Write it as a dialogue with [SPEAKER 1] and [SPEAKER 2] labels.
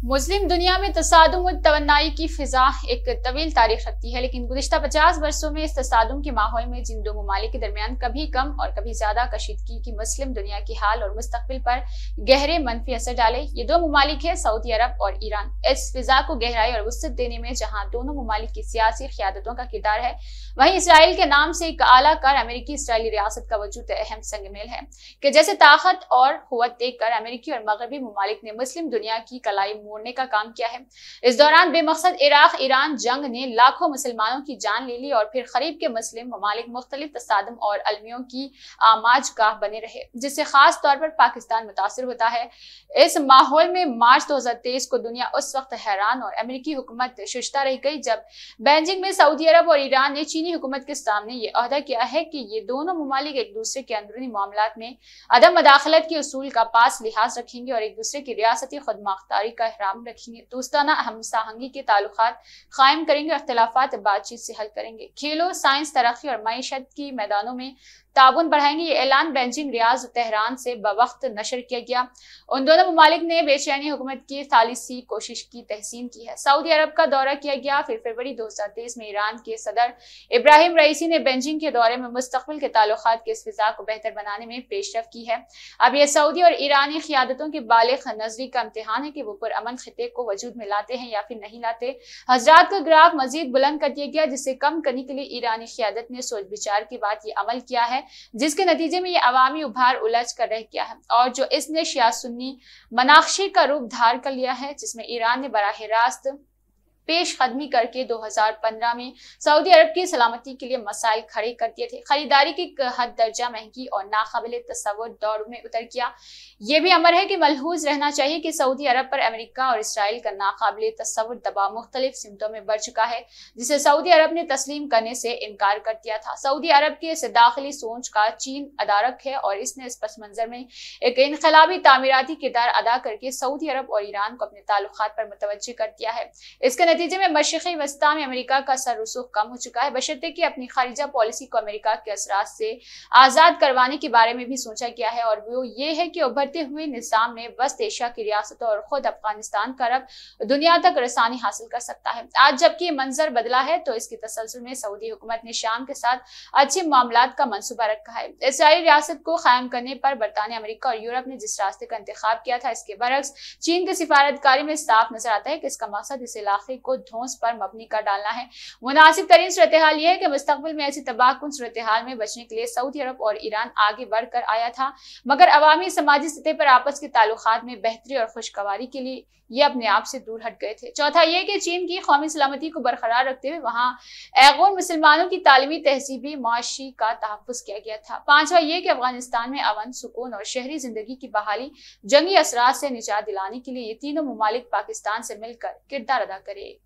[SPEAKER 1] मुस्लिम दुनिया में तसादुम और तवन्नाई की फिजा एक तवील तारीख रखती है, लेकिन गुज़िश्ता 50 वर्षों में इस तसादुम के माहौल में जिन दो ममालिक के दरमियान कभी कम और कभी ज्यादा कशीदगी की मुस्लिम दुनिया की हाल और मुस्तकबिल पर गहरे मनफी असर डाले। ये दो ममालिक है सऊदी अरब और ईरान। इस फिजा को गहराई और वुसअत देने में जहाँ दोनों ममालिक की सियासी क़यादतों का किरदार है, वहीं इसराइल के नाम से एक आलाकार अमेरिकी इसराइली रियासत का वजूद अहम संगमेल है कि जैसे ताकत और कुव्वत देखकर अमेरिकी और मगरबी ममालिक ने मुस्लिम दुनिया की कलाई मोड़ने का काम किया है। इस दौरान बेमकसद इराक ईरान जंग ने लाखों मुसलमानों की जान ले ली और फिर करीब के मुस्लिम ममालिक मुख्तलिफ तसादुम और अलमियों की आमाज गाह बने रहे, जिससे खास तौर पर पाकिस्तान मुतासिर होता है। इस माहौल में मार्च 2023 को दुनिया उस वक्त हैरान और अमेरिकी हुकूमत शुश्ता रह गई जब बीजिंग में सऊदी अरब और ईरान ने चीनी हुकूमत के सामने ये अहदा किया है कि ये दोनों ममालिक एक दूसरे के अंदरूनी मामलात में अदम मदाखलत के उसूल का पास लिहाज रखेंगे और एक दूसरे की रियासती खुदमुख्तारी का एहतराम रखेंगे, दोस्ताना हमसाहंगी के ताल्लुकात कायम करेंगे, इख्तिलाफात बातचीत से हल करेंगे, खेलों, साइंस, तरक्की और मईशत की मैदानों में ताबुन बढ़ाएंगे। ये ऐलान बीजिंग, रियाज, तेहरान से बवक्त नशर किया गया। उन दोनों ममालिक ने बेचैनी हुकूमत की सालिसी कोशिश की तहसीन की है। सऊदी अरब का दौरा किया गया। फिर फरवरी 2023 में ईरान के सदर इब्राहिम रईसी ने बीजिंग के दौरे में मुस्तकबिल के ताल्लुकात के इस फिजा को बेहतर बनाने में पेशरफ की है। अब यह सऊदी और ईरानी क़यादतों की बालिग नजरी का इम्तिहान है कि वो पुरअमन खिते को वजूद में लाते हैं या फिर नहीं लाते। हजरात का ग्राफ मजीद बुलंद कर दिया गया, जिसे कम करने के लिए ईरानी क़यादत ने सोच विचार की बात ये अमल किया है, जिसके नतीजे में ये अवामी उभार उलझ कर रह गया है और जो इसने शिया सुन्नी मनाक्षी का रूप धार कर लिया है, जिसमें ईरान ने बराह रास्त पेश कदमी करके 2015 में सऊदी अरब की सलामती के लिए मसाइल खड़े कर दिए थे। खरीदारी की हद दर्जा महंगी और नाकाबिले तसव्वुर दौर में उतर गया। यह भी अमर है कि मलहूज रहना चाहिए कि सऊदी अरब पर अमेरिका और इसराइल का नाकाबिले तसव्वुर दबाव मुख्तलिफ सिमतों में बढ़ चुका है, जिसे सऊदी अरब ने तस्लीम करने से इनकार कर दिया था। सऊदी अरब की इस दाखिली सोच का चीन अदारक है और इसने इस पस मंजर में एक इनकलाबी तामीराती किरदार अदा करके सऊदी अरब और ईरान को अपने ताल्लुकात पर मुतवज्जे कर दिया है। इसके नतीजे में मशरिकी वस्ता में अमेरिका का सर रसूख कम हो चुका है, बशर्ते कि अपनी खारिजा पॉलिसी को अमेरिका के असरात से आजाद करवाने के बारे में भी सोचा गया है और वो ये है कि उभरते हुए निजाम में वस्त एशिया की रियासतों और खुद अफगानिस्तान का रब दुनिया तक रसानी हासिल कर सकता है। आज जबकि मंजर बदला है तो इसकी तसलसल में सऊदी हुकूमत ने शाम के साथ अच्छे मामलात का मंसूबा रखा है। इसराइली रियासत को कायम करने पर बरतानिया, अमेरिका और यूरोप ने जिस रास्ते का इंतखाब किया था, इसके बरक्स चीन की सिफारतकारी में साफ नजर आता है कि इसका मकसद इस इलाके को धौंस पर मबनी कर डालना है। मुनासिब तरीन सूरत हाल यह है कि मुस्तकबिल में ऐसी तबाहकुन सूरत हाल में बचने के लिए सऊदी अरब और ईरान आगे बढ़कर आया था, मगर अवामी समाजी सतह पर आपस के ताल्लुकात में बेहतरी और खुशगवारी के लिए ये अपने आप से दूर हट गए थे। चौथा यह कि चीन की कौमी सलामती को बरकरार रखते हुए वहां ऐगोन मुसलमानों की तालीमी, तहजीबी, माशी का तहफ़्फ़ुज़ किया गया था। पांचवा यह कि अफगानिस्तान में अमन, सुकून और शहरी जिंदगी की बहाली, जंगी असरात से निजात दिलाने के लिए ये तीनों ममालिक पाकिस्तान से मिलकर किरदार अदा करे।